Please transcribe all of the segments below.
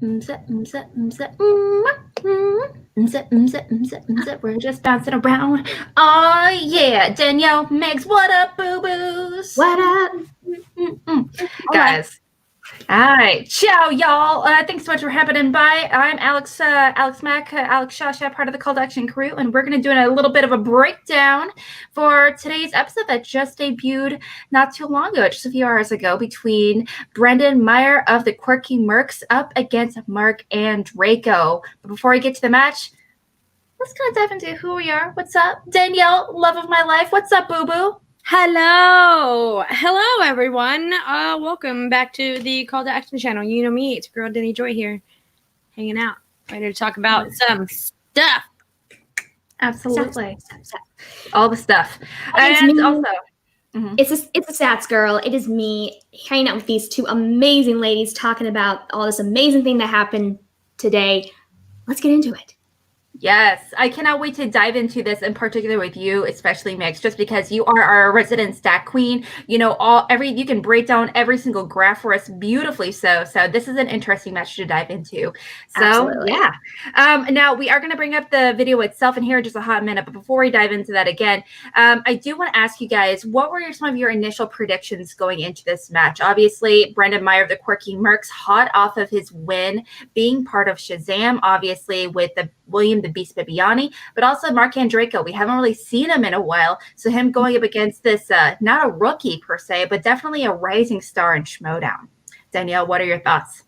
We're just bouncing around. Oh yeah, Danielle, Megs, what up, boo boos? What up, guys? All right, ciao, y'all. Thanks so much for happening by. I'm Alex Mack, Alex Shasha, part of the Call to Action crew, and we're going to do a little bit of a breakdown for today's episode that just debuted not too long ago, just a few hours ago, between Brendan Meyer of the Quirky Mercs up against Marc and Andreyko. But before we get to the match, let's kind of dive into who we are. What's up, Danielle, love of my life? What's up, boo boo? Hello, everyone. Welcome back to the Call to Action channel. You know me, it's girl Danie Joy here, hanging out, ready to talk about some stuff. Absolutely, all the stuff, and also. It's a stats girl. It is me hanging out with these two amazing ladies talking about all this amazing thing that happened today. Let's get into it. Yes, I cannot wait to dive into this, in particular with you, especially Megs, just because you are our resident stat queen. You know, you can break down every single graph for us beautifully. So this is an interesting match to dive into. So Absolutely. Yeah. Now we are going to bring up the video itself in here in just a hot minute. But before we dive into that again, I do want to ask you guys, what were some of your initial predictions going into this match? Obviously, Brendan Meyer of the Quirky Mercs, hot off of his win, being part of Shazam, obviously with the William the Beast Bibiani, but also Marc Andreyko. We haven't really seen him in a while. So him going up against this, not a rookie per se, but definitely a rising star in Schmodown. Danielle, what are your thoughts?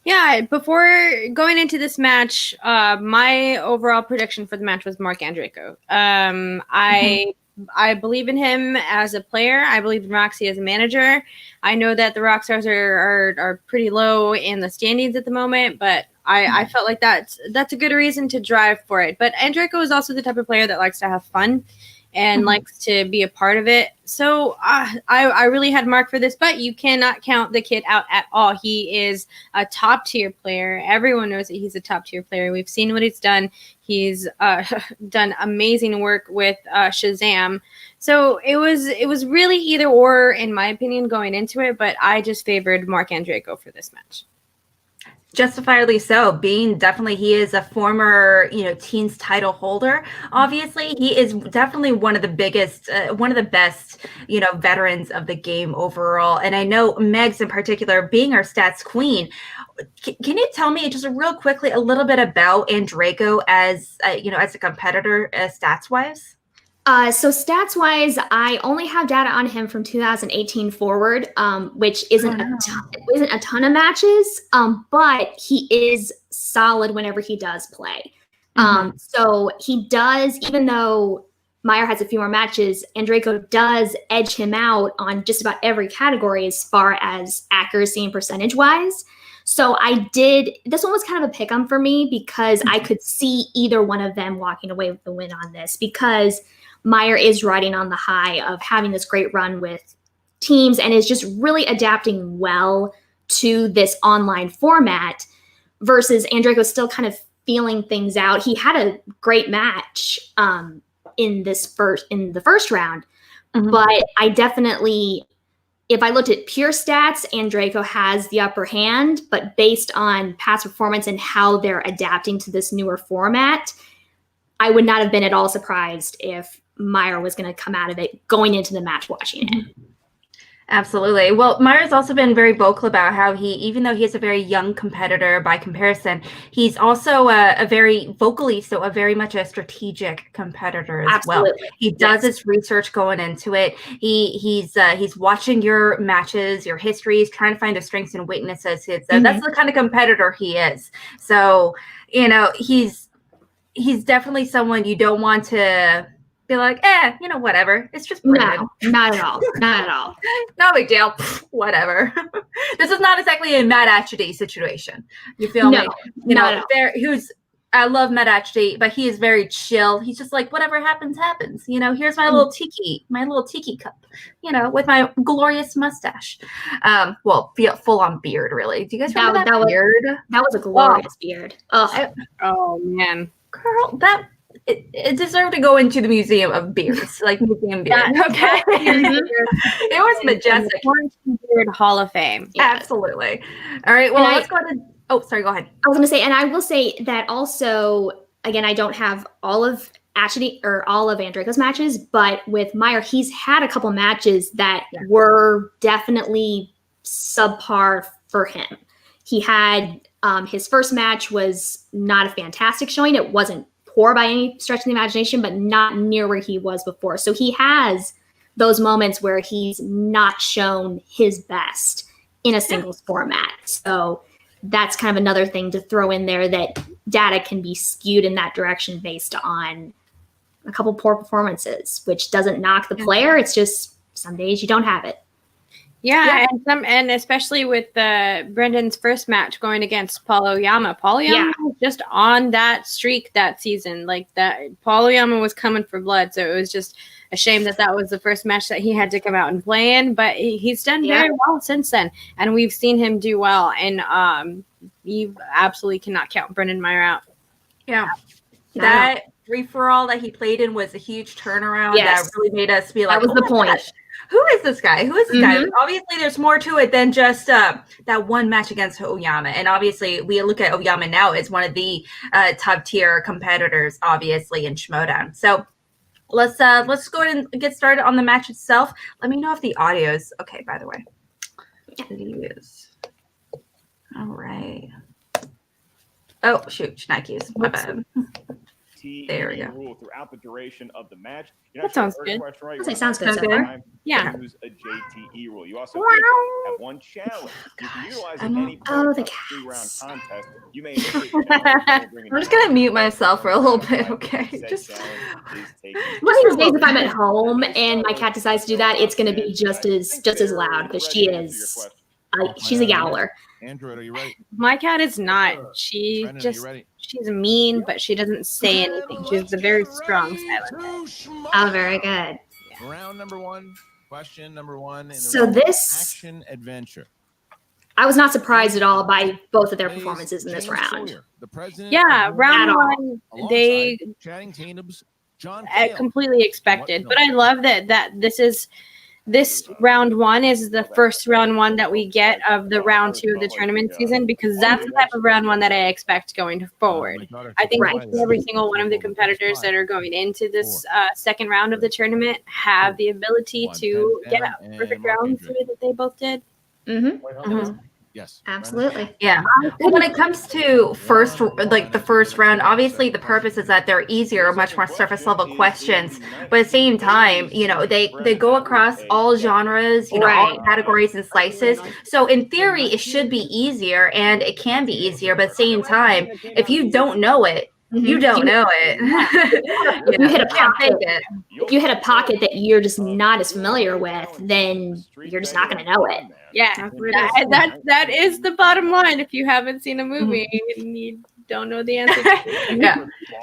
Yeah, before going into this match, my overall prediction for the match was Marc Andreyko. I believe in him as a player. I believe in Roxy as a manager. I know that the Rockstars are pretty low in the standings at the moment, but I felt like that's a good reason to drive for it. But Andreyko is also the type of player that likes to have fun and likes to be a part of it. So I really had Marc for this, but you cannot count the kid out at all. He is a top tier player. Everyone knows that he's a top tier player. We've seen what he's done. He's done amazing work with Shazam. So it was really either or, in my opinion, going into it, but I just favored Marc Andreyko for this match. Justifiably so, he is a former, teens title holder. Obviously, he is definitely one of the biggest, one of the best, veterans of the game overall. And I know Megs in particular, being our stats queen, can you tell me just real quickly a little bit about Andreyko as a competitor, stats wise? So stats-wise, I only have data on him from 2018 forward, which isn't a ton of matches, but he is solid whenever he does play. So he does, even though Meyer has a few more matches, Andreyko does edge him out on just about every category as far as accuracy and percentage-wise. So this one was kind of a pick-em for me because I could see either one of them walking away with the win on this, because Meyer is riding on the high of having this great run with teams and is just really adapting well to this online format, versus Andreyko still kind of feeling things out. He had a great match in the first round, but I definitely, if I looked at pure stats, Andreyko has the upper hand, but based on past performance and how they're adapting to this newer format, I would not have been at all surprised if Meyer was going to come out of it going into the match watching it. Absolutely. Well, Meyer's also been very vocal about how even though he is a very young competitor by comparison, he's also a very much a strategic competitor as well. He does his research going into it. He's watching your matches, your histories, trying to find the strengths and weaknesses. So that's the kind of competitor he is. So, he's definitely someone you don't want to be like, whatever. It's just Brendan. No, not at all. Not at all. No big deal. Whatever. This is not exactly a Matt Atchity situation. You feel me? I love Matt Atchity, but he is very chill. He's just like, whatever happens, happens. Here's my little tiki cup, with my glorious mustache. Full on beard, really. Do you guys remember that beard? That was a glorious beard. Oh man. Girl, it deserved to go into the Museum of Beards, like Museum Beard. Okay. It was majestic. Beard Hall of Fame. Yes. Absolutely. All right. Well, let's go ahead. Oh, sorry, go ahead. I was going to say, and I will say that also, again, I don't have all of Andreyko's matches, but with Meyer, he's had a couple matches that were definitely subpar for him. He had his first match was not a fantastic showing. It wasn't poor by any stretch of the imagination, but not near where he was before. So he has those moments where he's not shown his best in a singles format. So that's kind of another thing to throw in there, that data can be skewed in that direction based on a couple poor performances, which doesn't knock the player. It's just some days you don't have it. Yeah, and especially with Brendan's first match going against Paul Oyama. Paul Oyama was just on that streak that season. Like that, Paul Oyama was coming for blood. So it was just a shame that was the first match that he had to come out and play in. But he's done very well since then, and we've seen him do well. And you absolutely cannot count Brendan Meyer out. Yeah, that free-for-all that he played in was a huge turnaround. That really made us be like, that was the point. Gosh, who is this guy? Who is this guy? Obviously, there's more to it than just that one match against Oyama. And obviously, we look at Oyama now as one of the top-tier competitors, obviously, in Schmoedown. So let's go ahead and get started on the match itself. Let me know if the audio is okay, by the way. It is. All right. Oh, shoot. Schneikes. My bad. There we go. Rule throughout the duration of the match. That sounds good. That sounds good. So far. Yeah. Use a JTE rule. You also have one challenge. You can utilize any three-round contest. You may I'm just gonna mute myself for a little bit, okay? Just one of these days, if I'm at home and my cat decides to do that, it's gonna be just as loud because she's a yowler. Android, are you ready? My cat is not. She's mean, but she doesn't say anything. She has a very strong silence. Oh, very good. Round number one, question number one. So this action adventure. I was not surprised at all by both of their performances in this round. Yeah, round one, they completely expected. But I love that this round one is the first round one that we get of the round two of the tournament season, because that's the type of round one that I expect going forward. I think every single one of the competitors that are going into this second round of the tournament have the ability to get a perfect round the way that they both did. Yes, absolutely. Yeah. Well, when it comes to the first round, obviously the purpose is that they're easier, much more surface level questions. But at the same time, they go across all genres, all categories and slices. So in theory, it should be easier, and it can be easier. But at the same time, if you don't know it, you don't know it. If you hit a pocket that you're just not as familiar with, then you're just not going to know it. Yeah, that is the bottom line. If you haven't seen a movie and you don't know the answer.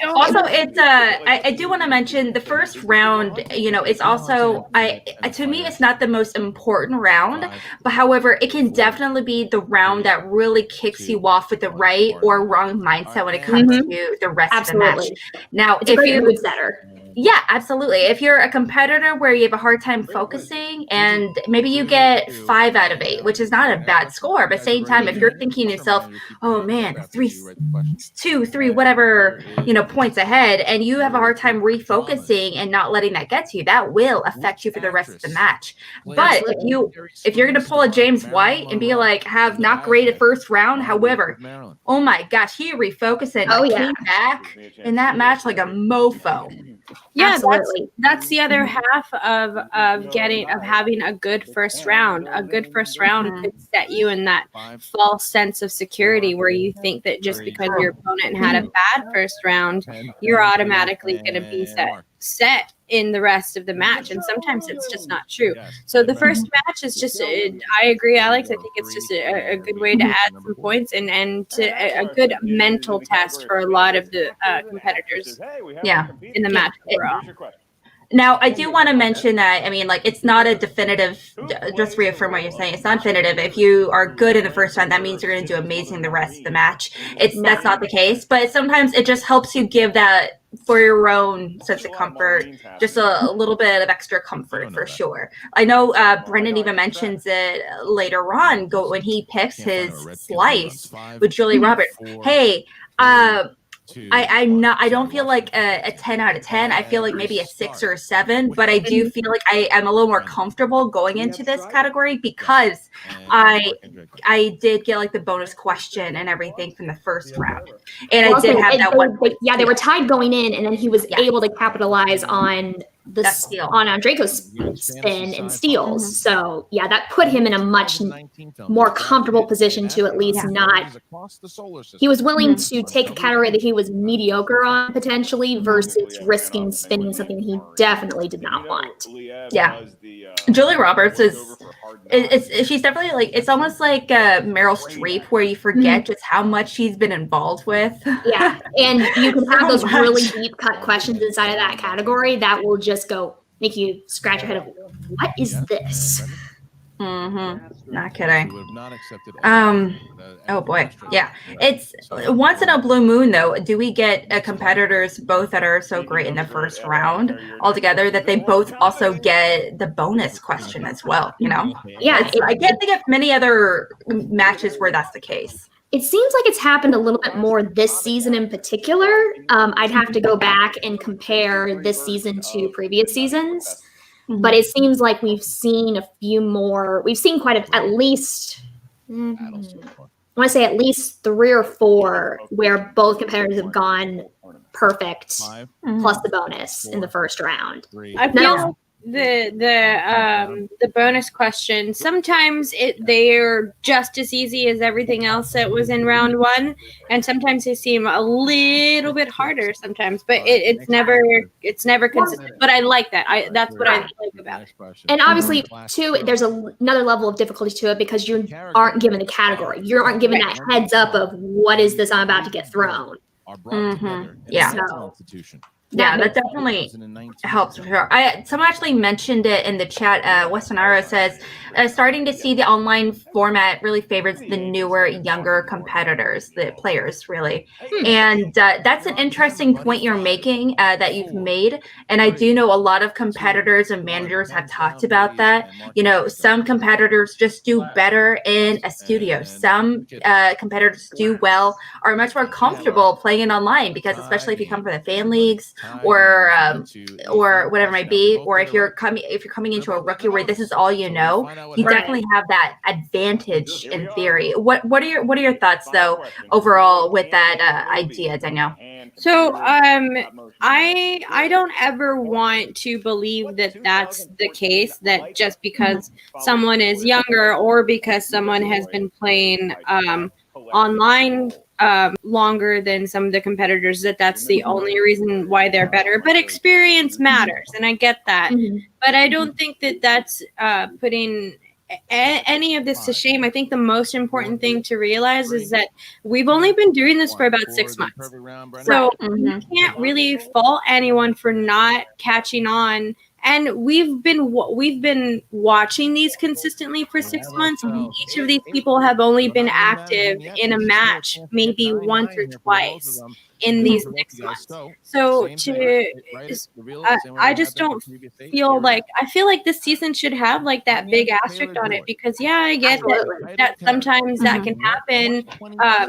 Also, it's I do want to mention the first round. It's also to me it's not the most important round, but however, it can definitely be the round that really kicks you off with the right or wrong mindset when it comes to the rest of the match. Now, if you setter. Yeah, absolutely. If you're a competitor where you have a hard time focusing and maybe you get 5 out of 8, which is not a bad score, but at the same time, if you're thinking to yourself, oh man, 2, 3, whatever, points ahead, and you have a hard time refocusing and not letting that get to you, that will affect you for the rest of the match. But if you're going to pull a James White and be like, have not great at first round, however, oh my gosh, he refocused and came back in that match like a mofo. Yeah, that's the other half of having a good first round. A good first round could set you in that false sense of security where you think that just because your opponent had a bad first round, you're automatically going to be set in the rest of the match, and sometimes it's just not true. So the first match is just I agree, Alex. I think it's just a good way to add some points and a good mental test for a lot of the competitors in the match overall. Now, I do want to mention that, I mean, like, it's not a definitive, just reaffirm what you're saying. It's not definitive. If you are good in the first round, that means you're going to do amazing the rest of the match. That's not the case, but sometimes it just helps you give that, for your own sense of comfort, just a little bit of extra comfort for sure. I know Brendan even mentions it later on, when he picks his slice with Julie Roberts. Hey, I don't feel like a 10 out of 10. I feel like maybe a 6 or a 7, but I do feel like I am a little more comfortable going into this category because I did get like the bonus question and everything from the first round. And I did have that one. They were tied going in, and then he was able to capitalize on on Andreyko's spin and steals. So yeah, that put him in a much more comfortable position to at least not. He was willing to take a category that he was mediocre on potentially versus risking spinning something he definitely did not want. Yeah, Julie Roberts she's definitely like, it's almost like Meryl Streep, where you forget just how much she's been involved with. Yeah, and you can have those really deep cut questions inside of that category that will just make you scratch your head of, what is this? Not kidding. Oh boy, yeah. It's once in a blue moon, though. Do we get competitors both that are so great in the first round altogether that they both also get the bonus question as well? You know? Yeah, I can't think of many other matches where that's the case. It seems like it's happened a little bit more this season in particular. I'd have to go back and compare this season to previous seasons. But it seems like we've seen a few more. We've seen at least, I want to say at least 3 or 4 where both competitors have gone perfect plus the bonus in the first round. I feel the bonus question, sometimes they're just as easy as everything else that was in round 1, and sometimes they seem a little bit harder sometimes, but it's never consistent. But I like that. That's what I like about it. And obviously too, there's another level of difficulty to it because you aren't given the category. You aren't given that heads up of what is this I'm about to get thrown. Yeah. Yeah, that definitely helps for sure. Someone actually mentioned it in the chat. Western Arrow says, starting to see the online format really favors the newer, younger competitors, the players, really. And that's an interesting point you're making that you've made. And I do know a lot of competitors and managers have talked about that. You know, some competitors just do better in a studio. Some competitors are much more comfortable playing it online because, especially if you come from the fan leagues, or whatever it might be, or if you're coming into a rookie where this is all you know, you definitely have that advantage in theory. What are your thoughts though overall with that idea, Danielle? So I don't ever want to believe that that's the case, that just because someone is younger or because someone has been playing online longer than some of the competitors, that's the only reason why they're better. But experience matters, and I get that. But I don't think that that's putting any of this to shame. I think the most important thing to realize is that we've only been doing this for about 6 months. So you can't really fault anyone for not catching on. And we've been watching these consistently for 6 months. Each of these people have only been active in a match maybe once or twice in these 6 months. So I just don't feel like, I feel like this season should have like that big asterisk on it, because I get that sometimes that can happen.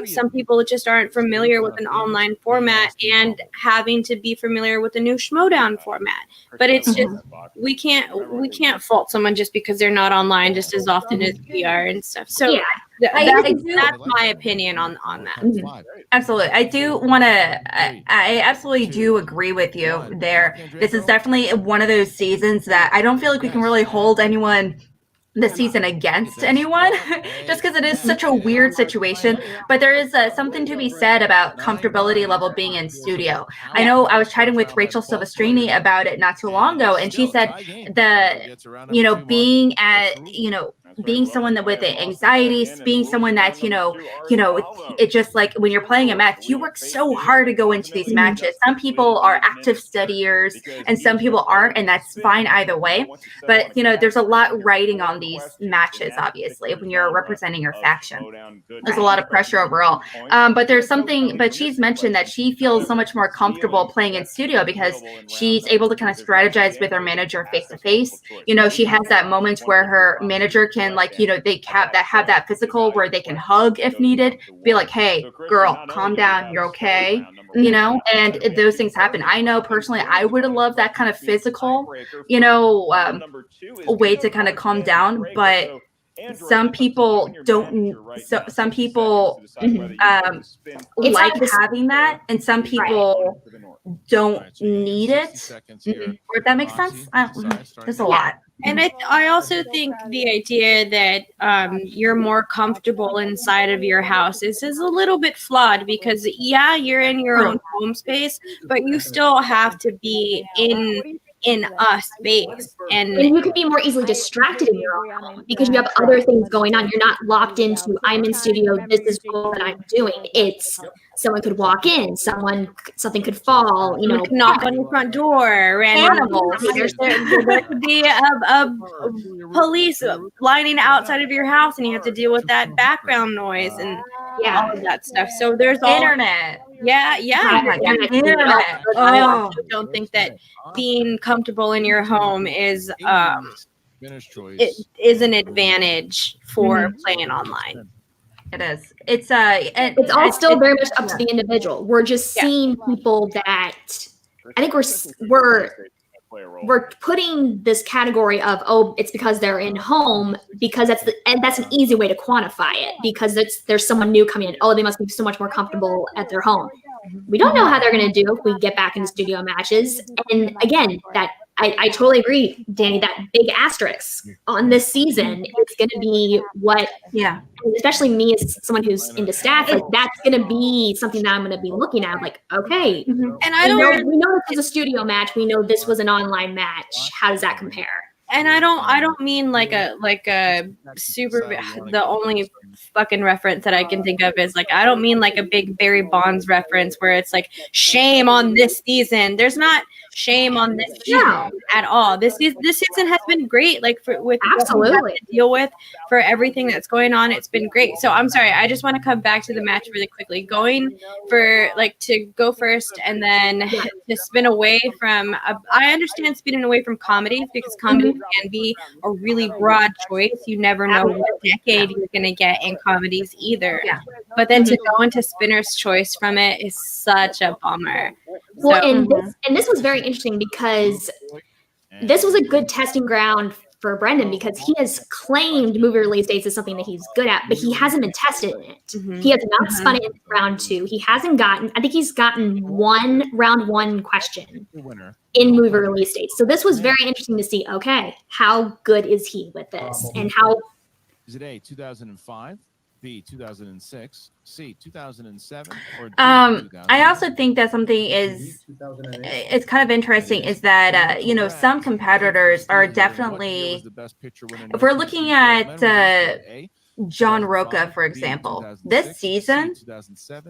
Some people just aren't familiar with an online format and having to be familiar with the new Schmodown format. But it's just, we can't fault someone just because they're not online just as often as we are and stuff. So that's my opinion on that. Absolutely. I absolutely do agree with you there. This is definitely one of those seasons that I don't feel like we can really hold anyone this season against anyone, just because it is such a weird situation. But there is something to be said about comfortability level being in studio. I know I was chatting with Rachel Silvestrini about it not too long ago, and she said being at, being someone that with anxiety, being someone that's, it's just like when you're playing a match, you work so hard to go into these matches. Some people are active studiers and some people aren't, and that's fine either way. But, there's a lot riding on these matches, obviously, when you're representing your faction. There's a lot of pressure overall. But she's mentioned that she feels so much more comfortable playing in studio because she's able to kind of strategize with her manager face to face. She has that moment where her manager can they have that physical where they can hug if needed, be like, hey girl, calm down, you're okay, and those things happen. I know personally I would have loved that kind of physical way to kind of calm down, but some people don't. So some people like having that, and some people don't need it. Or if that makes sense, there's a lot. And I also think the idea that you're more comfortable inside of your house is a little bit flawed because, yeah, you're in your own home space, but you still have to be in a space. And you can be more easily distracted in your own home because you have other things going on. You're not locked into, I'm in studio, this is what I'm doing. It's someone could walk in, something could fall, could knock on your front door, animals. There could be a police lining outside of your house, and you have to deal with that background noise and all of that stuff. So there's internet. Yeah. Internet. I also don't think that being comfortable in your home is an advantage for playing online. It is. It's all still very much up to the individual. We're just seeing people that I think we're putting this category of, it's because they're in home, because that's an easy way to quantify it, because there's someone new coming in. Oh, they must be so much more comfortable at their home. We don't know how they're going to do if we get back into studio matches. And again, that I totally agree, Danie, that big asterisk on this season is going to be especially me as someone who's into stats, like that's going to be something that I'm going to be looking at, like, okay. And we know this was a studio match. We know this was an online match. How does that compare? And I don't mean like a super, the only fucking reference that I can think of is I don't mean like a big Barry Bonds reference where it's like shame on this season. There's not shame on this season at all. This season has been great. With absolutely what we have to deal with for everything that's going on. It's been great. So I'm sorry. I just want to come back to the match really quickly. Going for to go first and then to spin away from. I understand spinning away from comedies because comedy can be a really broad choice. You never know what decade you're going to get in comedies either. Yeah. But then to go into spinner's choice from it is such a bummer. Well, and this was very interesting because this was a good testing ground for Brendan because he has claimed movie release dates is something that he's good at, but he hasn't been tested in it. He has not spun it in round 2. He hasn't gotten, I think he's gotten round 1 question in movie release dates. So this was very interesting to see, okay, how good is he with this? And how is it A, 2005? B, 2006, C, 2007, or D, I also think that something it's kind of interesting is that some competitors are definitely, if we're looking at John Roca, for example, this season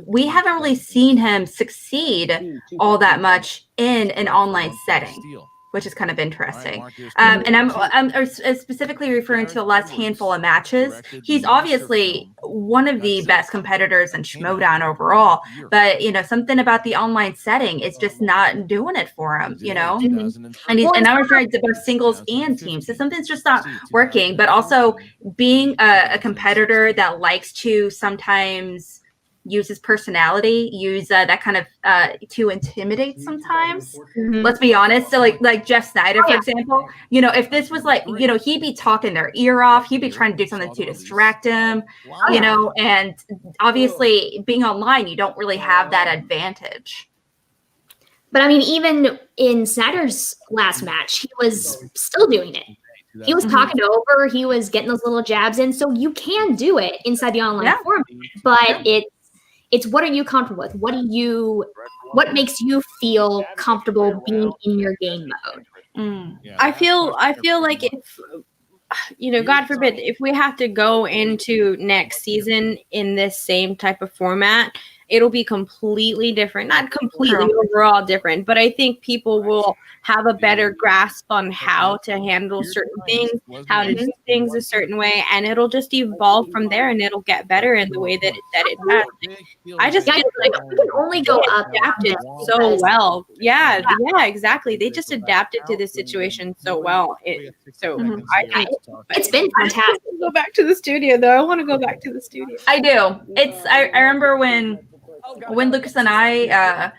we haven't really seen him succeed all that much in an online setting, which is kind of interesting. And I'm specifically referring to the last handful of matches. He's obviously one of the best competitors in Schmodown overall, but something about the online setting is just not doing it for him, And I'm referring to both singles and teams. So something's just not working. But also being a competitor that likes to sometimes use his personality, use that kind of to intimidate sometimes. Let's be honest. So like Jeff Snyder, for example, if this was he'd be talking their ear off. He'd be trying to do something to distract him, and obviously being online, you don't really have that advantage. But I mean, even in Snyder's last match, he was still doing it. He was talking over, he was getting those little jabs in. So you can do it inside the online format, but it's what are you comfortable with? What makes you feel comfortable being in your game mode? I feel like if God forbid, if we have to go into next season in this same type of format, it'll be completely different. Not completely overall different, but I think people will have a better grasp on how to handle certain things, how to do things a certain way, and it'll just evolve from there, and it'll get better in the way that it has. I just feel like we can only go up adapted so well. Yeah, exactly. They just adapted to this situation so well. It's been fantastic. Go back to the studio, though. I want to go back to the studio. I do. I remember when Lucas and I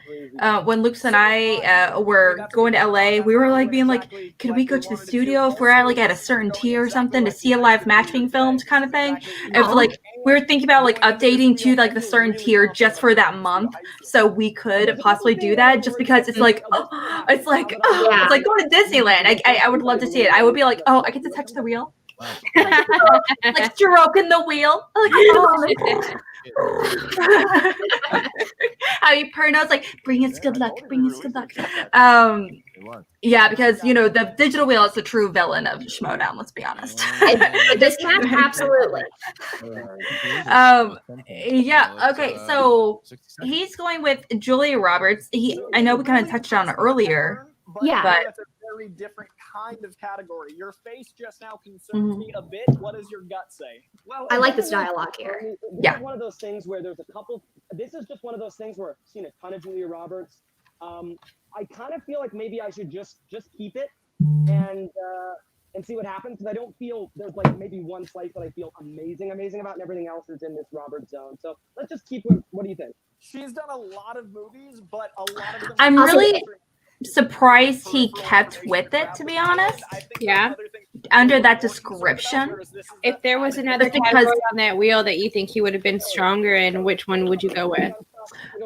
were going to LA, we were like being like, could we go to the studio if we're at a certain tier or something to see a live match being filmed kind of thing? If like we were thinking about like updating to like the certain tier just for that month, so we could possibly do that just because it's like it's like going to Disneyland. I would love to see it. I would be like, oh, I get to touch the wheel. like stroking the wheel. How you pronounce like bring us good luck. Yeah, because the digital wheel is the true villain of Schmodown, let's be honest. This match, absolutely. Yeah, okay, so he's going with Julia Roberts. I know we kind of touched on it earlier. Yeah, but that's a very different kind of category. Your face just now concerns me a bit. What does your gut say? Well, I like this dialogue here. This is one of those things where there's a couple. This is just one of those things where I've seen a ton of Julia Roberts. I kind of feel like maybe I should just keep it and see what happens, because I don't feel there's like maybe one slice that I feel amazing about, and everything else is in this Roberts zone. So let's just keep it. What do you think? She's done a lot of movies, but a lot of them. I'm really surprised he kept with it, to be honest. Yeah. Under that description. If there was another category on that wheel that you think he would have been stronger in, which one would you go with?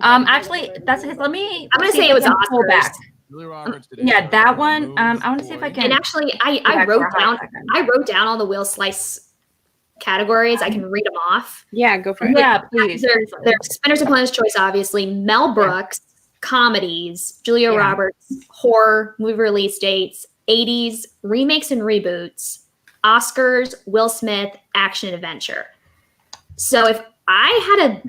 Actually, that's his. I'm gonna say it was Oscar back. Yeah, that one. I want to see if I can. And actually, I wrote down all the wheel slice categories. I can read them off. Yeah, go for it. Yeah, please. There's Spinner's Opponent's Choice, obviously. Mel Brooks, comedies, Julia Roberts, horror, movie release dates, 80s, remakes and reboots, Oscars, Will Smith, action adventure. So if I had a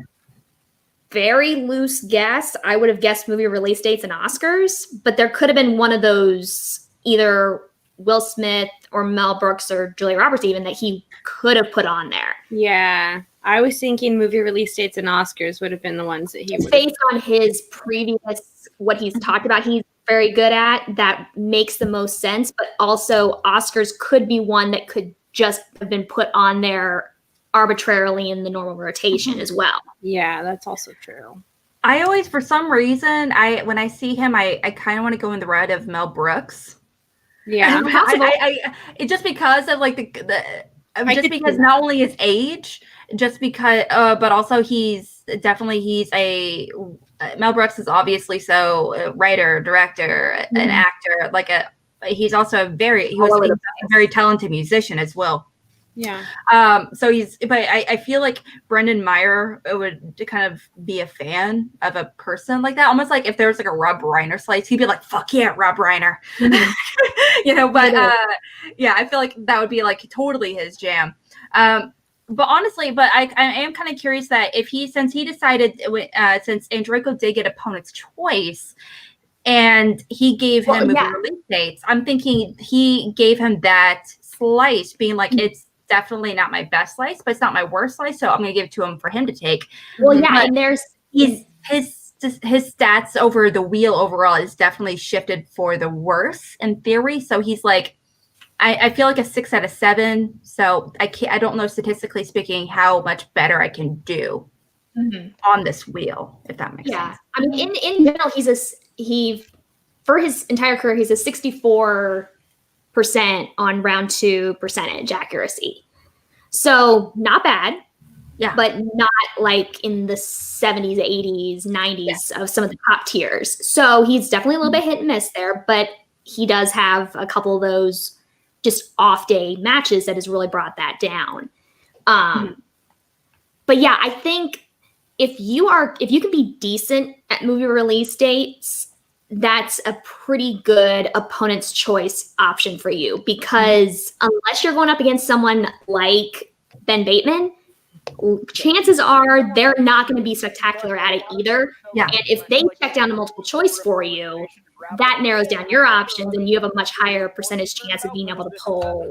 very loose guess, I would have guessed movie release dates and Oscars, but there could have been one of those, either Will Smith or Mel Brooks or Julia Roberts even, that he could have put on there. Yeah. I was thinking movie release dates and Oscars would have been the ones that he would. Based on his previous, what he's talked about, he's very good at, that makes the most sense, but also Oscars could be one that could just have been put on there arbitrarily in the normal rotation as well. Yeah, that's also true. I always, for some reason, when I see him, I kind of want to go in the route of Mel Brooks. Yeah, it just because of like because not only his age, just because, but also Mel Brooks is obviously a writer, director, an actor, he's also a very talented musician as well. Yeah. So I feel like Brendan Meyer would kind of be a fan of a person like that. Almost like if there was like a Rob Reiner slice, he'd be like, fuck yeah, Rob Reiner. I feel like that would be like totally his jam. But honestly, I am kind of curious that since Andreyko did get opponent's choice and he gave him movie release dates, I'm thinking he gave him that slice being like, it's definitely not my best slice, but it's not my worst slice, so I'm going to give it to him for him to take. Well, yeah, and there's his stats over the wheel overall is definitely shifted for the worse in theory. So he's like, I feel like a 6 out of 7. So I don't know statistically speaking how much better I can do on this wheel, if that makes sense. I mean, in general, for his entire career, he's a 64% on round 2 percentage accuracy. So not bad. Yeah. But not like in the 70s, 80s, 90s of some of the top tiers. So he's definitely a little bit hit and miss there, but he does have a couple of those just off day matches that has really brought that down. But yeah, I think if you can be decent at movie release dates, that's a pretty good opponent's choice option for you, because unless you're going up against someone like Ben Bateman, chances are they're not going to be spectacular at it either. Yeah. And if they check down a multiple choice for you, that narrows down your options, and you have a much higher percentage chance of being able to pull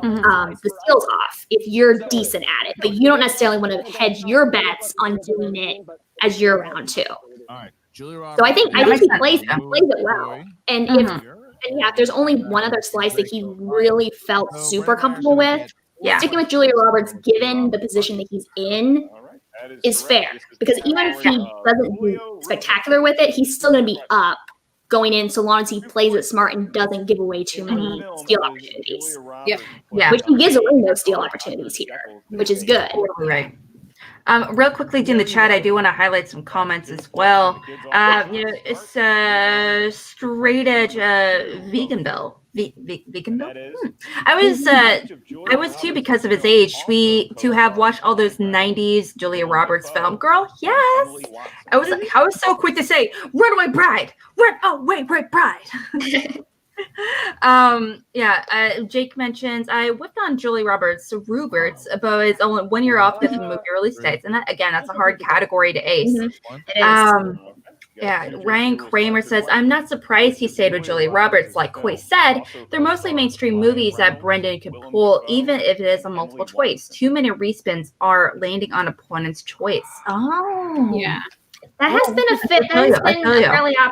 the skills off if you're decent at it. But you don't necessarily want to hedge your bets on doing it as your round two. All right, Julia So I think he plays Roberts. it well. And if there's only one other slice that he really felt super comfortable with, sticking with Julia Roberts, given the position that he's in, is fair. Because even if he doesn't do spectacular with it, he's still going to be up going in, so long as he plays it smart and doesn't give away too many steal opportunities. Yeah. Which he gives away those steal opportunities here, which is good. Right. Real quickly in the chat, I do want to highlight some comments as well. It's straight edge vegan bill. Vegan bill? I was too, because of his age. We to have watched all those '90s Julia Roberts film. Girl, yes. I was so quick to say, "Runaway Bride, Runaway Bride." Jake mentions I whipped on Julie Roberts, but it's only 1 year off the movie release dates, and that's a hard category to ace. It is. Ryan Kramer says I'm not surprised he stayed with Julie Roberts. Like Coy said, they're mostly mainstream movies that Brendan could pull, even if it is a multiple choice. Too many respins are landing on opponent's choice. Oh, Yeah, that has been a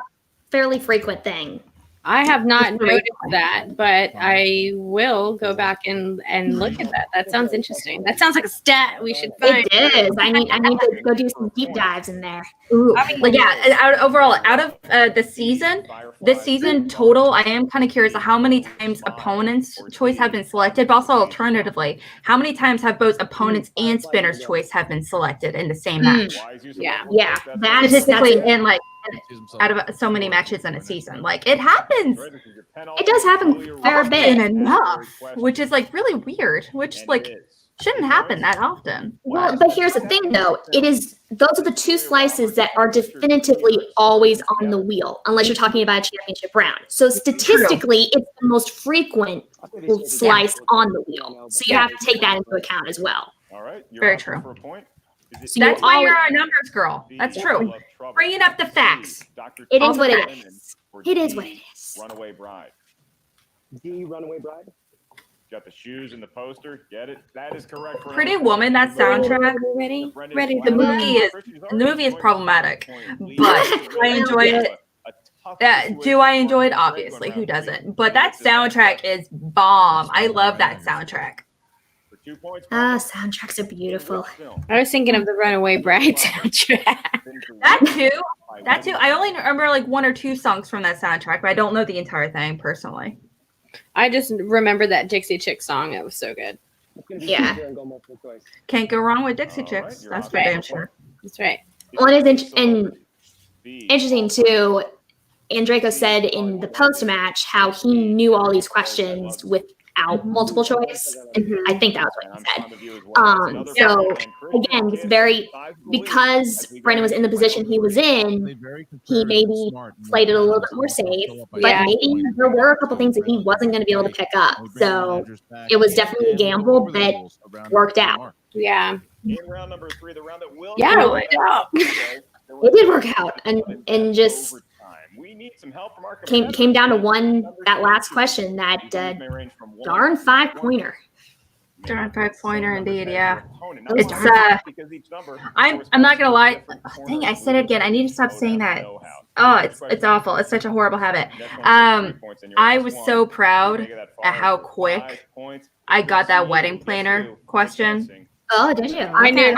fairly frequent thing. I have not noticed that, but I will go back and look at that. That sounds interesting. That sounds like a stat we should find. It is. I need to go do some deep dives in there. Ooh. Out of this season total, I am kind of curious how many times opponents' choice have been selected, but also alternatively, how many times have both opponents and spinner's choice have been selected in the same match? Yeah. That's Statistically, in like out of so many matches in a season, like it happens. It does happen a fair bit. Enough, which is like really weird, which like shouldn't happen that often. Well, but here's the thing, though. Those are the two slices that are definitively always on the wheel, unless you're talking about a championship round. So statistically, it's the most frequent slice on the wheel. So you have to take that into account as well. All right, very true. So that's why you're a numbers girl. That's true. Bringing up the facts. It is what it is. It is what it is. Runaway Bride. The Runaway Bride. Got the shoes and the poster. Get it? That is correct. Pretty Woman. That soundtrack. Ready? The movie is problematic, but I enjoy it. Do I enjoy it? Obviously, who doesn't? But that soundtrack is bomb. I love that soundtrack. Soundtracks are beautiful. I was thinking of the Runaway Bride soundtrack. That too. I only remember like one or two songs from that soundtrack, but I don't know the entire thing personally. I just remember that Dixie Chick song. It was so good. Yeah. Can't go wrong with Dixie Chicks. That's for damn sure. That's right. Well, it is interesting too. Andreyko said in the post-match how he knew all these questions without multiple choice. I think that was what he said. So again, it's because Brendan was in the position he was in, he maybe played it a little bit more safe, but maybe there were a couple things that he wasn't going to be able to pick up. So it was definitely a gamble, but worked out. Yeah. In round number 3, the round that will it worked out. It did work out, and just we need some help from our came down to that last question, that darn 5-pointer. Darn 5-pointer indeed, yeah. It's I'm not gonna lie. Dang, I said it again. I need to stop saying that. Oh, it's awful. It's such a horrible habit. I was so proud at how quick I got that wedding planner question. Oh, did you? I knew.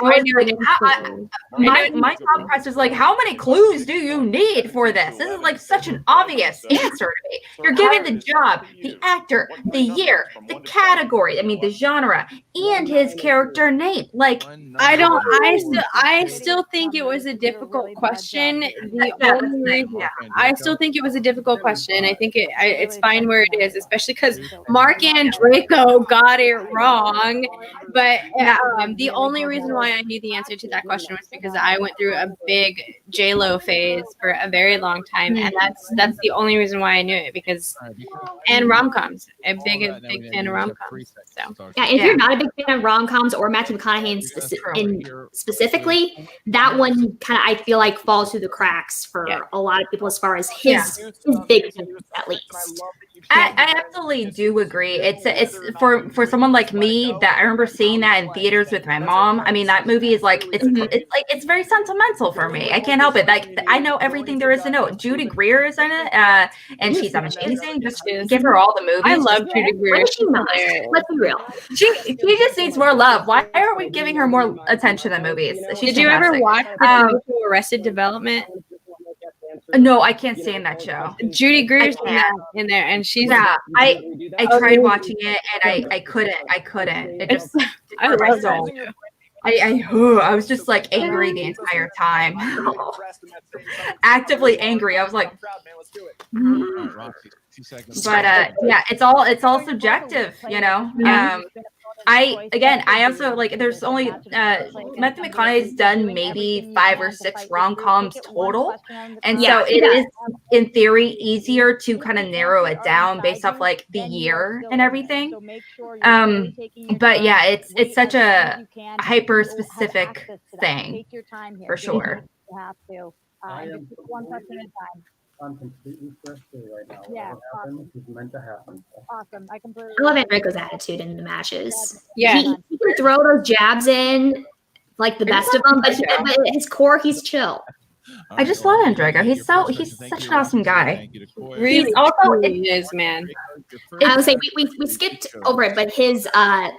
My thought process was like, how many clues do you need for this? This is like such an obvious answer to me. You're giving the job, the actor, the year, the category, the genre, and his character name. Like, I still think it was a difficult question. I still think it was a difficult question. I think it's fine where it is, especially because Marc and Andreyko got it wrong. But the only reason why I knew the answer to that question was because I went through a big J-Lo phase for a very long time, and that's the only reason why I knew it, because and rom-coms, a big fan of rom-coms. So yeah, if you're not a big fan of rom-coms or Matthew McConaughey specifically, that one kind of I feel like falls through the cracks for a lot of people as far as his big movies, at least. I absolutely do agree. It's for someone like me that I remember seeing that in theaters with my mom. I mean, that movie is like it's very sentimental for me. I can't help it. Like I know everything there is to know. Judy Greer is in it, and she's amazing. Just give her all the movies. I love Judy Greer. Let's be real. She just needs more love. Why aren't we giving her more attention in movies? Did you ever watch Arrested Development? No, I can't stand that show. Judy Greer's in there, and she's I tried watching it and I couldn't. It just I love that. I was just like angry the entire time. Actively angry. I was like, but yeah, it's all subjective, you know. I also like there's only Matthew McConaughey's done maybe 5 or 6 rom-coms total, and so it is in theory easier to kind of narrow it down based off like the year and everything. But yeah, it's such a hyper specific thing for sure. One person at a time. I'm completely frustrated right now. Yeah, awesome. It's meant to happen. Awesome. I love Andreyko's attitude in the matches. Yeah, he can throw those jabs in like the best of them, but at his core, he's chill. I just love Andreyko. He's such an awesome guy. Really, also is, man. I would say we skipped over it, but his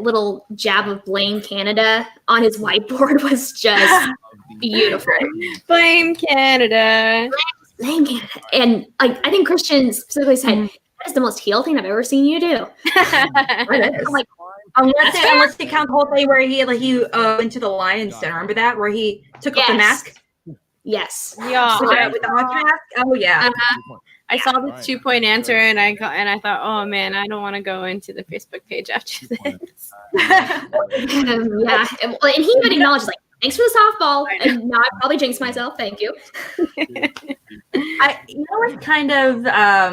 little jab of Blame Canada on his whiteboard was just beautiful. Blame Canada. Blame Canada. And I think Christian specifically said, that is the most heel thing I've ever seen you do. Like, unless you count the whole thing where he went to the Lions Den. Remember that? Where he took off the mask? Yes. Yeah. With the hockey mask? Oh, yeah. I saw the 2-point answer and I thought, oh man, I don't want to go into the Facebook page after this. Yeah. And he even acknowledged, like, thanks for the softball. And now I probably jinxed myself. Thank you. What's kind of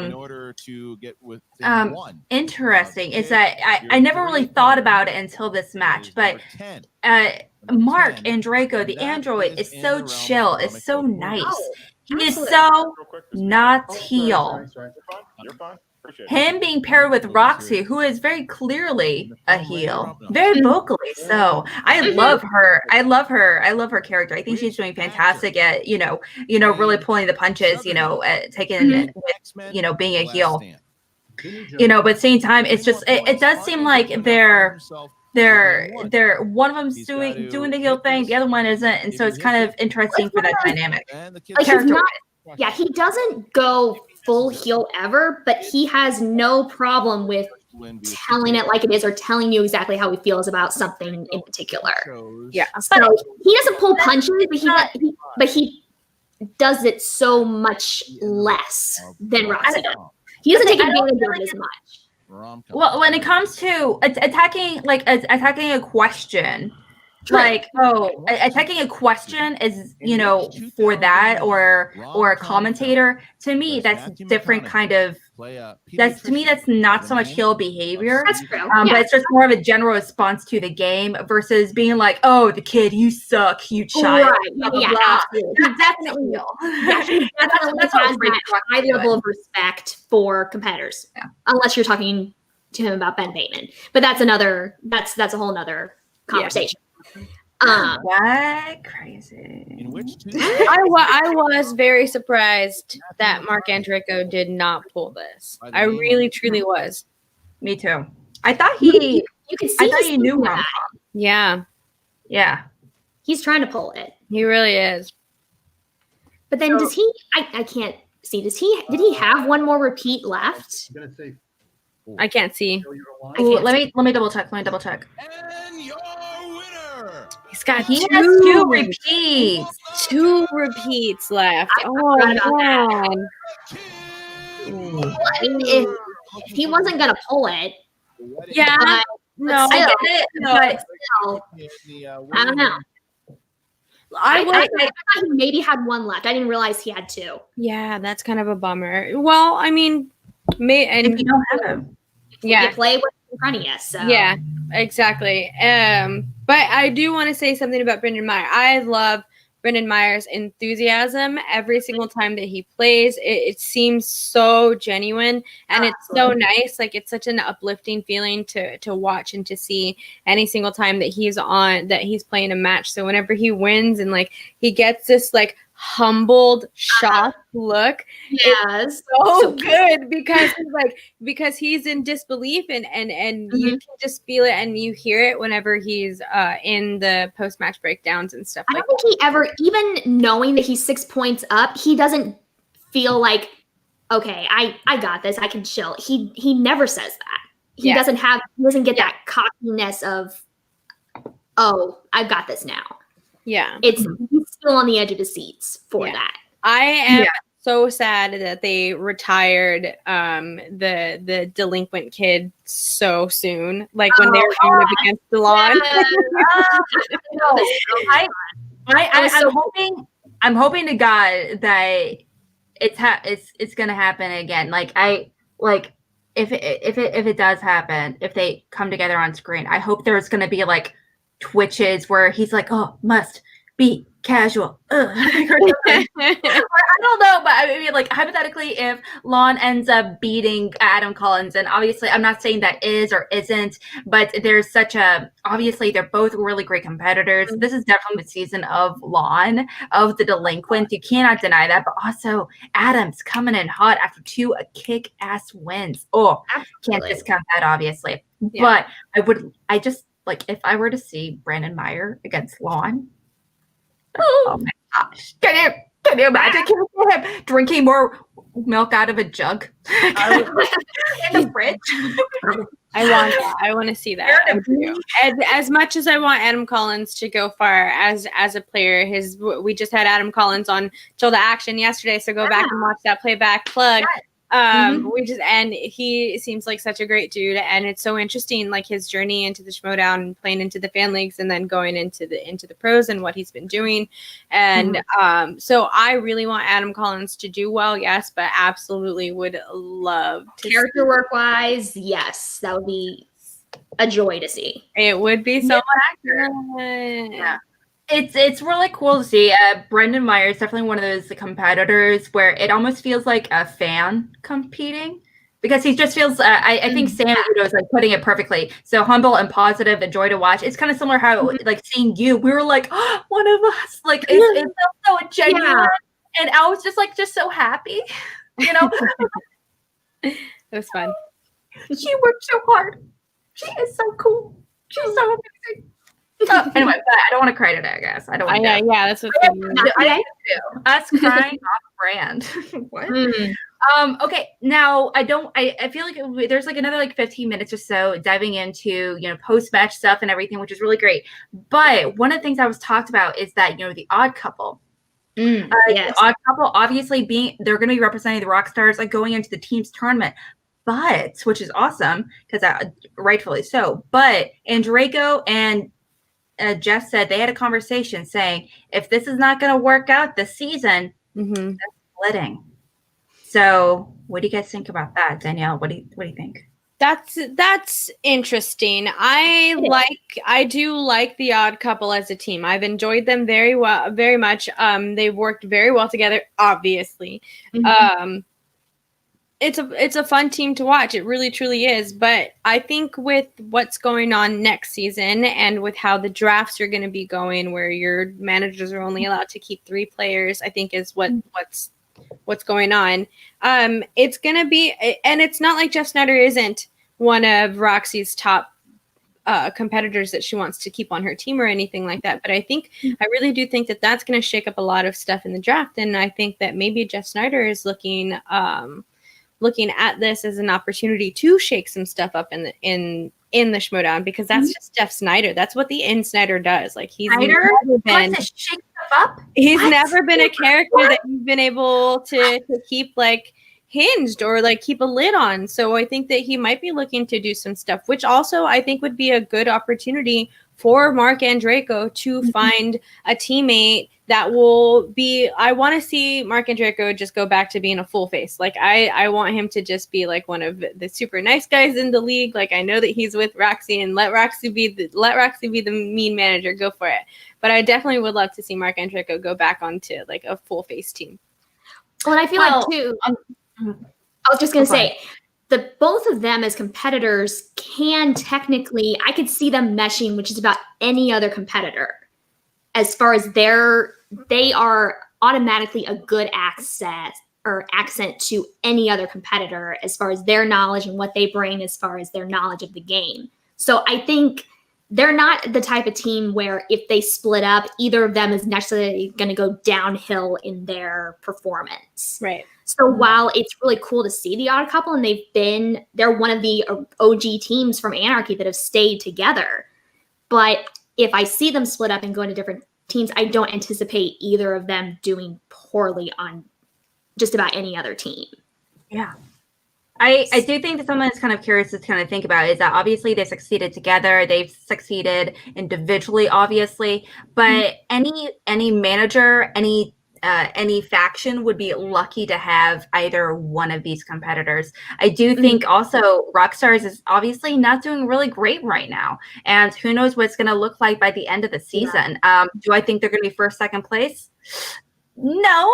in order to get with interesting is that I never really thought about it until this match, but Marc Andreyko, the android, is so chill, is so nice. He is so not heel. You're fine. Him being paired with Roxy, who is very clearly a heel, very vocally so. I love her. I love her character. I think she's doing fantastic at really pulling the punches. Taking with being a heel. But at the same time, it's just it does seem like they're one of them's doing the heel thing, the other one isn't, and so it's kind of interesting for that dynamic. Like he doesn't go full heel ever, but he has no problem with telling it like it is or telling you exactly how he feels about something in particular. Yeah. So he doesn't pull punches, but he does it so much less than Roxy does. He doesn't take advantage of it as much. Well, when it comes to attacking a question, attacking a question is for that or a commentator, to me that's different kind of that's not so much heel behavior. That's true. But it's just more of a general response to the game versus being like, oh, the kid, you suck, you child. Right. Blah, blah, blah. He definitely will. He definitely has that high level of respect for competitors. Yeah. Unless you're talking to him about Ben Bateman. But that's a whole nother conversation. What crazy? In which I was very surprised that Marc Andreyko did not pull this. I really, truly was. Me too. I thought he knew rom-com. Yeah. Yeah. He's trying to pull it. He really is. But then does he? I can't see. Did he have one more repeat left? I can't see. Ooh, let me double check. And your winner. He has 2 repeats. 2 repeats left. Oh man. If he wasn't gonna pull it, yeah. No, I get it, but still, I don't know. I thought he maybe had one left. I didn't realize he had two. Yeah, that's kind of a bummer. Well, I mean, and if you don't have him, you play what's in front of you. So yeah, exactly. But I do want to say something about Brendan Meyer. I love Brendan Meyer's enthusiasm every single time that he plays. It seems so genuine, and it's so nice. Like, it's such an uplifting feeling to watch and to see any single time that he's playing a match. So whenever he wins and like he gets this like humbled, shocked look, it's so good because he's in disbelief and you can just feel it and you hear it whenever he's in the post-match breakdowns and stuff. I don't think he ever, even knowing that he's 6 points up, he doesn't feel like, okay, I got this, I can chill. He never says that. He doesn't get that cockiness of, oh, I've got this now. Yeah. He's still on the edge of his seats for that. I am so sad that they retired the delinquent kid so soon. Like when they were going up against DeLon. I'm hoping to God that it's gonna happen again. If it does happen, if they come together on screen, I hope there's gonna be like twitches where he's like, oh, must be casual. I don't know, but I mean, like, hypothetically, if Lon ends up beating Adam Collins, and obviously I'm not saying that is or isn't, but there's obviously they're both really great competitors. This is definitely the season of Lon, of the delinquent. You cannot deny that, but also Adam's coming in hot after 2 kick-ass wins. Can't discount that, obviously. But if I were to see Brandon Meyer against Lon, oh my gosh. Can you imagine? Can you see him drinking more milk out of a jug in the fridge? I want that. I want to see that. And as much as I want Adam Collins to go far as a player, we just had Adam Collins on Chill to Action yesterday, so go back and watch that playback plug. And he seems like such a great dude, and it's so interesting, like his journey into the Schmodown and playing into the fan leagues and then going into the pros and what he's been doing. And so I really want Adam Collins to do well, yes, but absolutely would love to character work wise, yes, that would be a joy to see. It would be so much. Yeah. It's really cool to see. Brendan Meyer is definitely one of those competitors where it almost feels like a fan competing, because he just feels. I think Sam Udo is like putting it perfectly. So humble and positive, a joy to watch. It's kind of similar how like seeing you, we were like, oh, one of us. Like it felt so genuine, and I was just so happy. You know, it was fun. She worked so hard. She is so cool. She's so amazing. Anyway, but I don't want to cry today, I guess. I don't want to. Yeah, that's what I do. Us crying off brand. What? Okay, now I feel like there's like another like 15 minutes or so diving into, post-match stuff and everything, which is really great. But one of the things I was talked about is that, the odd couple. Yes. The odd couple, obviously they're going to be representing the Rockstars, like going into the team's tournament. But, which is awesome, because rightfully so. But Andreyko and Jeff said they had a conversation saying, if this is not going to work out this season, they're splitting. So what do you guys think about that, Danielle? What do you think? That's interesting. I do like the odd couple as a team. I've enjoyed them very much. They've worked very well together, obviously. It's a fun team to watch. It really, truly is. But I think with what's going on next season and with how the drafts are going to be going, where your managers are only allowed to keep 3 players, I think is what's going on. It's going to be, and it's not like Jeff Snyder isn't one of Roxy's top competitors that she wants to keep on her team or anything like that. But I really do think that that's going to shake up a lot of stuff in the draft. And I think that maybe Jeff Snyder is looking at this as an opportunity to shake some stuff up in the Schmodown, because that's just Jeff Snyder. That's what the Snyder does. Like he's never been a character that you've been able to keep like hinged or like keep a lid on. So I think that he might be looking to do some stuff, which also I think would be a good opportunity for Marc Andreyko to find a teammate that will be. I want to see Marc Andreyko just go back to being a full face. Like I want him to just be like one of the super nice guys in the league. Like I know that he's with Roxy, and let Roxy be the mean manager. Go for it. But I definitely would love to see Marc Andreyko go back onto like a full face team. Well, and I feel like too. I was just gonna say, both of them as competitors can technically, I could see them meshing with just about any other competitor. As far as they are automatically a good accent to any other competitor as far as their knowledge and what they bring as far as their knowledge of the game. So I think they're not the type of team where if they split up, either of them is necessarily going to go downhill in their performance. Right. So while it's really cool to see the Odd Couple, and they're one of the OG teams from Anarchy that have stayed together. But if I see them split up and go into different teams, I don't anticipate either of them doing poorly on just about any other team. Yeah. I do think that someone is kind of curious to kind of think about is that obviously they succeeded together. They've succeeded individually, obviously, but any manager, any faction would be lucky to have either one of these competitors. I do think also Rockstars is obviously not doing really great right now. And who knows what it's going to look like by the end of the season. Do I think they're going to be first, second place? No,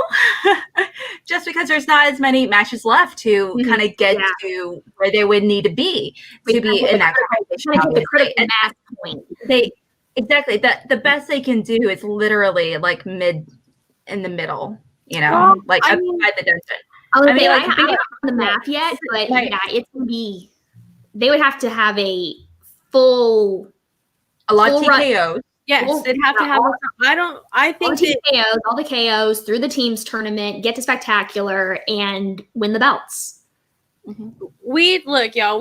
just because there's not as many matches left to kind of get to where they would need to be in that competition. The critical mass point. Exactly. The best they can do is literally like in the middle, like outside the dungeon. I'm not on the map yet, but it's gonna be. They would have to have a lot of TKOs. Yes, they'd have to have. I think all the KOs through the teams tournament, get to spectacular, and win the belts. We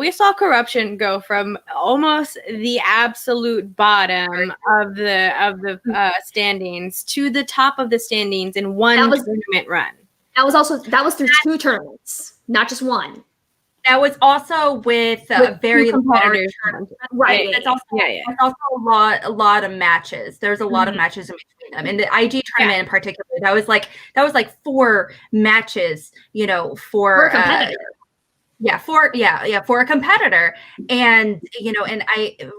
saw corruption go from almost the absolute bottom of the standings to the top of the standings in one tournament run. That was through 2 tournaments, not just one. That was also with a very large tournament. Right. That's also a lot of matches. There's a lot of matches in between them. In the IG tournament in particular, that was like 4 matches, for a competitor. For a competitor. And, and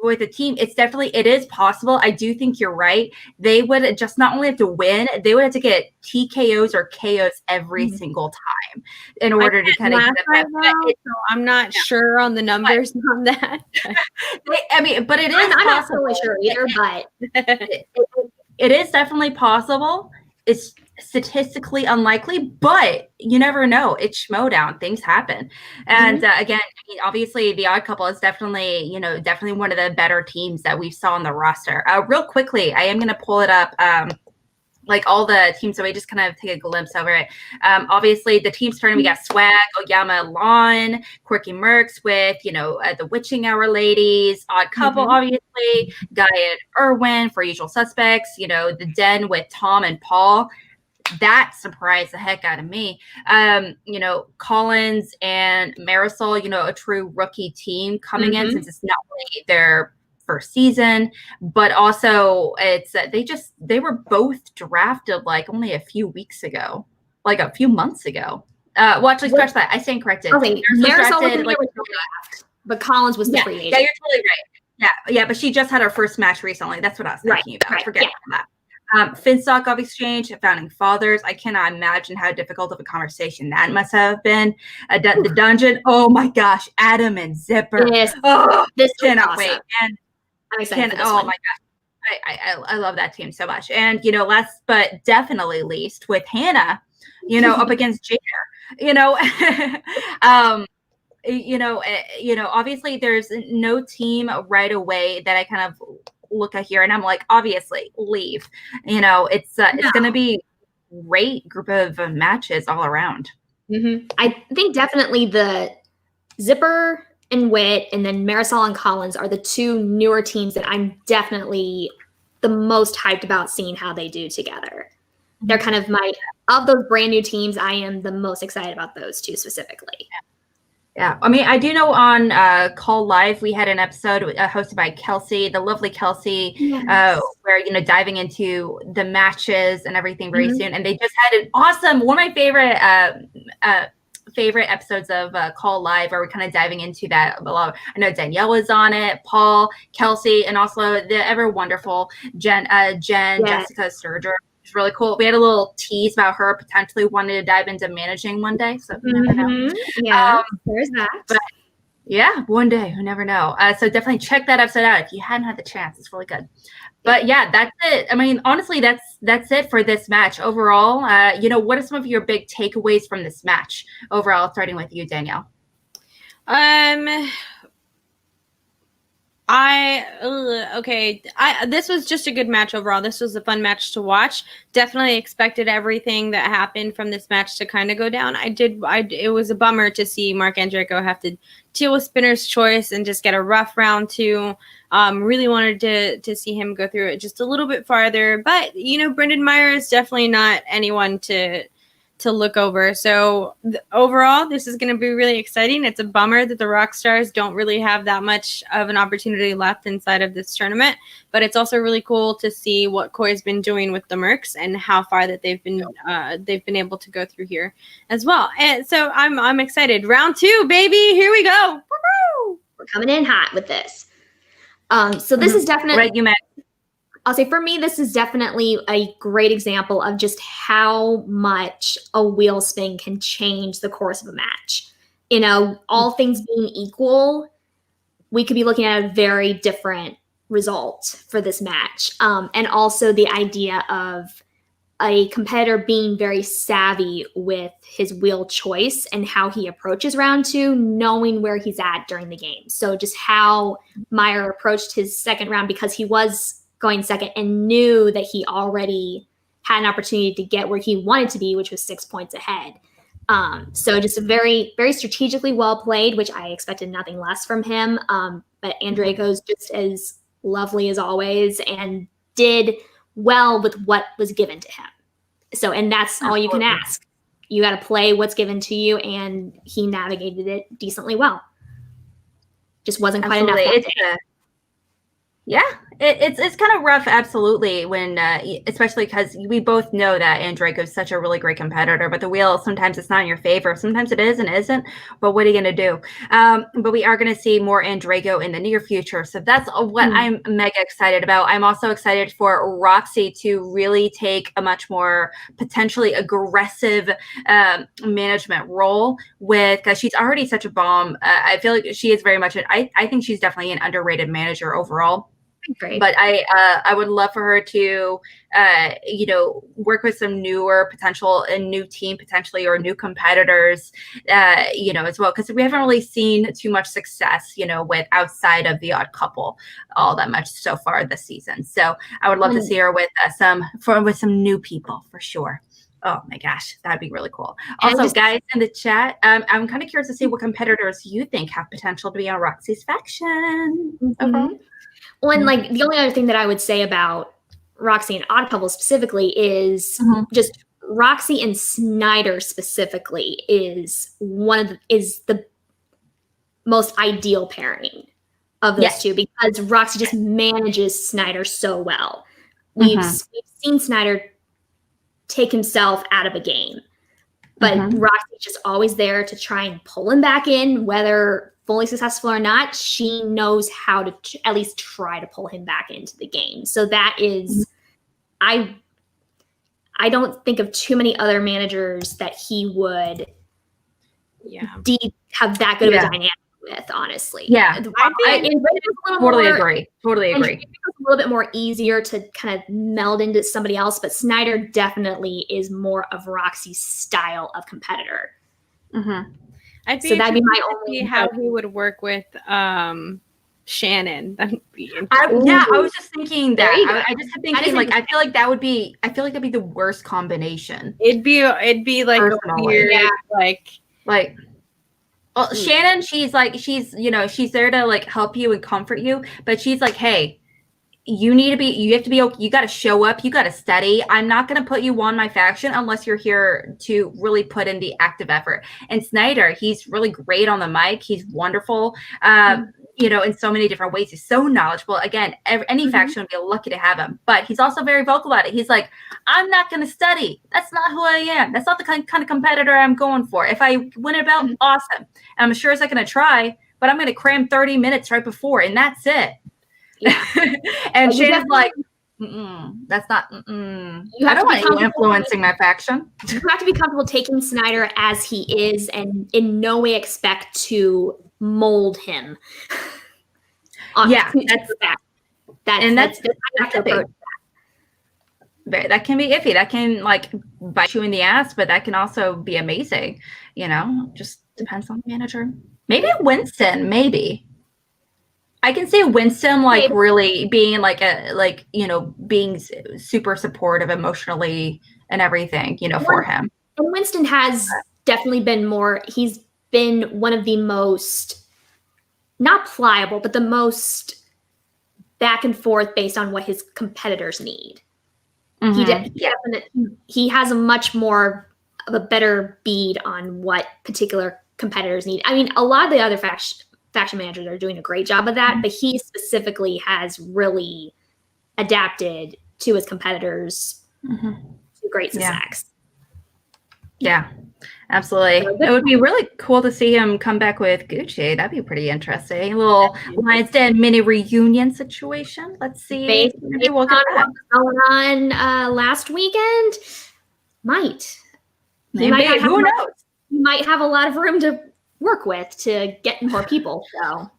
with a team, it is possible. I do think you're right. They would just not only have to win, they would have to get TKOs or KOs every single time in order to kind of get them. So I'm not sure on the numbers on that. But it is I'm possible. not totally sure either, but it is definitely possible. It's statistically unlikely, but you never know. It's Schmodown. Things happen. And again, obviously the Odd Couple is definitely one of the better teams that we saw on the roster. Real quickly, I am going to pull it up. Like all the teams, so we just kind of take a glimpse over it. Obviously, the teams tournament, we got Swag, Oyama, Lon, Quirky Mercs with, the Witching Hour ladies, Odd Couple, obviously, Guy and Irwin for Usual Suspects, the Den with Tom and Paul. That surprised the heck out of me. Collins and Marisol, a true rookie team coming in, since it's not really their first season, but also it's they were both drafted like only a few weeks ago, like a few months ago. Well, actually, scratch that. I stand corrected. Okay, Marisol was like draft, but Collins was the free agent. Yeah, you're totally right. Yeah, but she just had her first match recently. That's what I was thinking about. Right, Forget that. Finstock of Exchange, Founding Fathers. I cannot imagine how difficult of a conversation that must have been. The dungeon. Oh my gosh, Adam and Zipper. Yes, this cannot wait. And I'm excited for this one. My gosh, I love that team so much. And last but definitely least, with Hannah, up against Jader. Obviously there's no team right away that I kind of look at here and I'm like, obviously leave. It's going to be great group of matches all around. I think definitely the Zipper and Wit and then Marisol and Collins are the 2 newer teams that I'm definitely the most hyped about seeing how they do together. They're kind of of those brand new teams, I am the most excited about those 2 specifically. Yeah, I mean, I do know on Call Live we had an episode hosted by Kelsey, the lovely Kelsey, Yes. where diving into the matches and everything very Mhm. soon, and they just had an awesome one of my favorite episodes of Call Live, where we're kind of diving into that a lot. I know Danielle was on it, Paul, Kelsey, and also the ever wonderful Jen, Jessica Sturger. It's really cool. We had a little tease about her potentially wanting to dive into managing one day, so you never know. Yeah, there's that. But yeah, one day, you never know. So definitely check that episode out if you hadn't had the chance. It's really good. But yeah, that's it. I mean, honestly, that's it for this match overall. What are some of your big takeaways from this match overall? Starting with you, Danielle. This was just a good match overall. This was a fun match to watch. Definitely expected everything that happened from this match to kind of go down. It was a bummer to see Marc Andreyko have to deal with Spinner's Choice and just get a rough round 2. Really wanted to see him go through it just a little bit farther. But, Brendan Meyer is definitely not anyone to look over. So overall, this is going to be really exciting. It's a bummer that the Rockstars don't really have that much of an opportunity left inside of this tournament, but it's also really cool to see what Koi's been doing with the Mercs and how far that they've been able to go through here as well. And so I'm excited. Round 2, baby, here we go. Woo-hoo! We're coming in hot with this. So this is definitely Right, you Megs. I'll say for me, this is definitely a great example of just how much a wheel spin can change the course of a match. All things being equal, we could be looking at a very different result for this match. And also the idea of a competitor being very savvy with his wheel choice and how he approaches round 2, knowing where he's at during the game. So just how Meyer approached his second round, because he was going second and knew that he already had an opportunity to get where he wanted to be, which was 6 points ahead. So just a very, very strategically well played, which I expected nothing less from him. But Andreyko's just as lovely as always and did well with what was given to him. So, and that's all you can ask. You got to play what's given to you, and he navigated it decently well. Just wasn't quite enough. Yeah, it's kind of rough, absolutely, when especially because we both know that Andreyko is such a really great competitor, but the wheel, sometimes it's not in your favor. Sometimes it is and isn't, but what are you going to do? But we are going to see more Andreyko in the near future, so that's what I'm mega excited about. I'm also excited for Roxy to really take a much more potentially aggressive management role because she's already such a bomb. I feel like she is very much I think she's definitely an underrated manager overall. Great. But I would love for her to, work with some newer potential, a new team potentially, or new competitors, as well, because we haven't really seen too much success, with outside of the Odd Couple all that much so far this season. So I would love to see her with some new people for sure. Oh my gosh, that'd be really cool. Also, guys in the chat, I'm kind of curious to see what competitors you think have potential to be on Roxy's faction. Well, and the only other thing that I would say about Roxy and Odd Couple specifically is just Roxy and Snyder specifically is the most ideal pairing of those two, because Roxy just manages Snyder so well. We've seen Snyder take himself out of a game, but Roxy's just always there to try and pull him back in, whether fully successful or not. She knows how to at least try to pull him back into the game. So that is, I don't think of too many other managers that he would have that good of a dynamic with, honestly. Yeah. I totally agree. It's a little bit more easier to kind of meld into somebody else, but Snyder definitely is more of Roxy's style of competitor. So that'd be my only how he would work with Shannon. I was just thinking that. I just kept thinking I feel like that'd be the worst combination. It'd be like a weird, well, Shannon, she's there to help you and comfort you, but she's like, hey, you got to show up. You got to study. I'm not going to put you on my faction unless you're here to really put in the active effort. And Snyder, he's really great on the mic. He's wonderful. In so many different ways. He's so knowledgeable. Again, any faction would be lucky to have him, but he's also very vocal about it. He's like, I'm not going to study. That's not who I am. That's not the kind of competitor I'm going for. If I win a belt, awesome. I'm sure as I can try, but I'm going to cram 30 minutes right before, and that's it. Yeah. And Shayna's like, that's not, I don't want you influencing my faction. You have to be comfortable taking Snyder as he is and in no way expect to mold him. That can be iffy. That can like bite you in the ass, but that can also be amazing. Just depends on the manager. Maybe Winston, maybe. I can see Winston like really being being super supportive emotionally and everything, for him. And Winston has definitely been he's been one of the most, not pliable, but the most back and forth based on what his competitors need. He has a much more of a better bead on what particular competitors need. I mean, a lot of the other faction managers are doing a great job of that, but he specifically has really adapted to his competitors to great success. Yeah, absolutely. It would be really cool to see him come back with Gucci. That'd be pretty interesting. A little Lions Den mini reunion situation. Let's see. Maybe we'll get that going on last weekend. Who knows? You might have a lot of room to work with to get more people. So,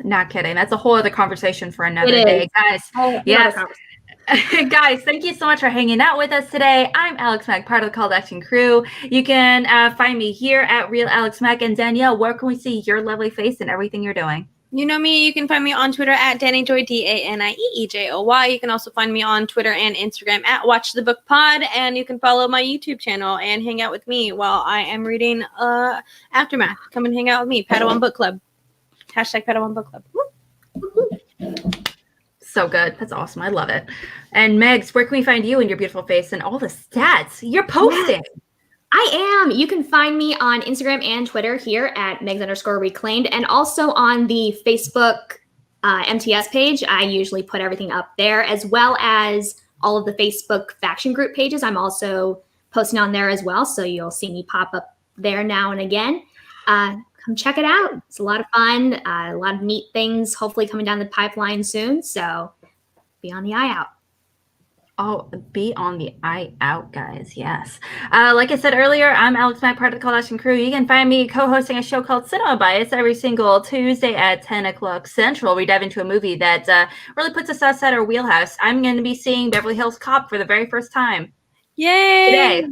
not kidding. That's a whole other conversation for another day, guys. Yes. Guys, thank you so much for hanging out with us today. I'm Alex Mack, part of the Call to Action crew. You can find me here at Real Alex Mack. And Danielle, where can we see your lovely face and everything you're doing? You know me. You can find me on Twitter at DanieJoy, DanieJoy. You can also find me on Twitter and Instagram at Watch the Book Pod. And you can follow my YouTube channel and hang out with me while I am reading Aftermath. Come and hang out with me. Padawan Book Club. Hashtag Padawan Book Club. So good. That's awesome. I love it. And Megs, where can we find you and your beautiful face and all the stats you're posting? I am. You can find me on Instagram and Twitter here at Megs_reclaimed, and also on the Facebook MTS page. I usually put everything up there, as well as all of the Facebook faction group pages. I'm also posting on there as well, so you'll see me pop up there now and again. Come check it out. It's a lot of fun, a lot of neat things hopefully coming down the pipeline soon, so be on the eye out. Oh, be on the eye out, guys. Yes. Like I said earlier, I'm Alex Mack, part of the Call to Action crew. You can find me co-hosting a show called Cinema Bias every single Tuesday at 10 o'clock Central. We dive into a movie that really puts us outside our wheelhouse. I'm going to be seeing Beverly Hills Cop for the very first time. Yay! Today.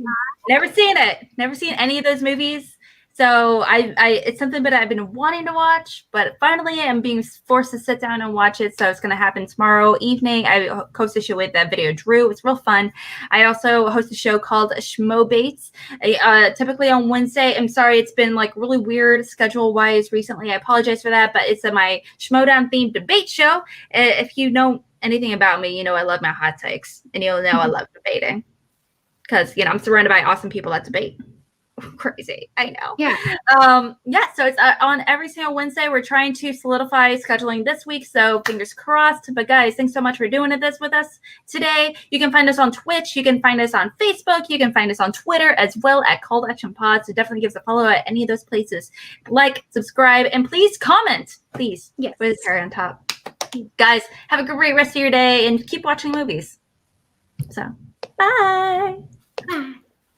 Never seen it. Never seen any of those movies. So it's something that I've been wanting to watch, but finally I'm being forced to sit down and watch it. So it's going to happen tomorrow evening. I host a show with that Video Drew. It's real fun. I also host a show called Schmo Bates, typically on Wednesday. I'm sorry, it's been like really weird schedule wise recently. I apologize for that, but it's my Schmodown themed debate show. If you know anything about me, you know I love my hot takes, and you'll know I love debating because I'm surrounded by awesome people that debate. Crazy, I know. So it's on every single Wednesday. We're trying to solidify scheduling this week, so fingers crossed. But guys, thanks so much for doing this with us today. You can find us on Twitch, you can find us on Facebook, you can find us on Twitter as well at Call to Action Pod. So definitely give us a follow at any of those places. Like, subscribe, and please comment, please. Yes, with his hair on top. Guys, have a great rest of your day and keep watching movies. So bye.